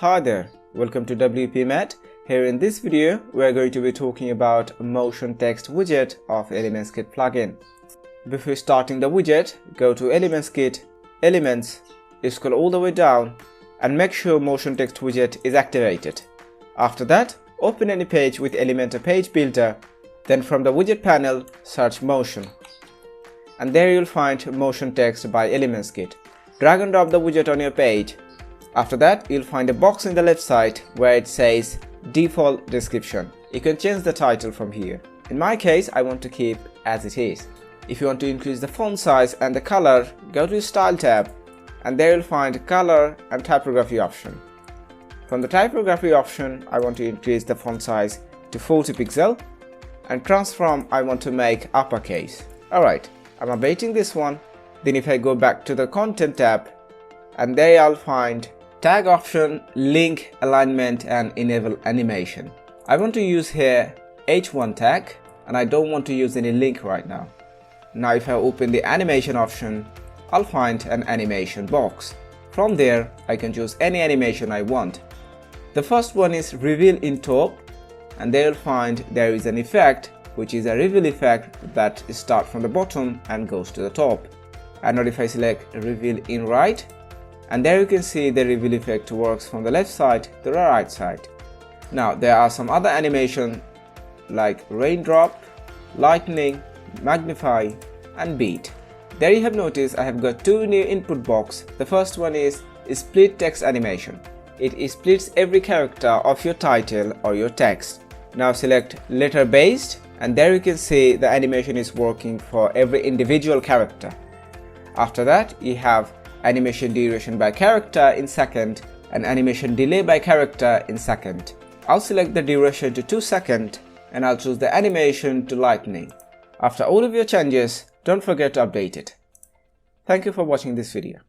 Hi there, welcome to WPMat. Here in this video, we are going to be talking about motion text widget of ElementsKit plugin. Before starting the widget, go to ElementsKit, Elements, scroll all the way down and make sure motion text widget is activated. After that, open any page with Elementor page builder. Then from the widget panel, search motion. And there you'll find motion text by ElementsKit. Drag and drop the widget on your page. After that, you'll find a box in the left side where it says default description. You can change the title from here. In my case, I want to keep as it is. If you want to increase the font size and the color, go to Style tab and there you'll find color and typography option. From the typography option, I want to increase the font size to 40 pixel and transform I want to make uppercase. Alright, I'm updating this one. Then if I go back to the content tab, and there I'll find tag option, link, alignment and enable animation. I want to use here H1 tag and I don't want to use any link right now. Now if I open the animation option, I'll find an animation box. From there I can choose any animation I want. The first one is reveal in top, and there you'll find there is an effect which is a reveal effect that starts from the bottom and goes to the top. And now if I select reveal in right, and there you can see the reveal effect works from the left side to the right side. Now there are some other animation like raindrop, lightning, magnify and beat. There you have noticed I have got two new input box. The first one is split text animation. It splits every character of your title or your text. Now select letter based and there you can see the animation is working for every individual character. After that you have animation duration by character in second and animation delay by character in second. I'll select the duration to 2 seconds and I'll choose the animation to lightning. After all of your changes, don't forget to update it. Thank you for watching this video.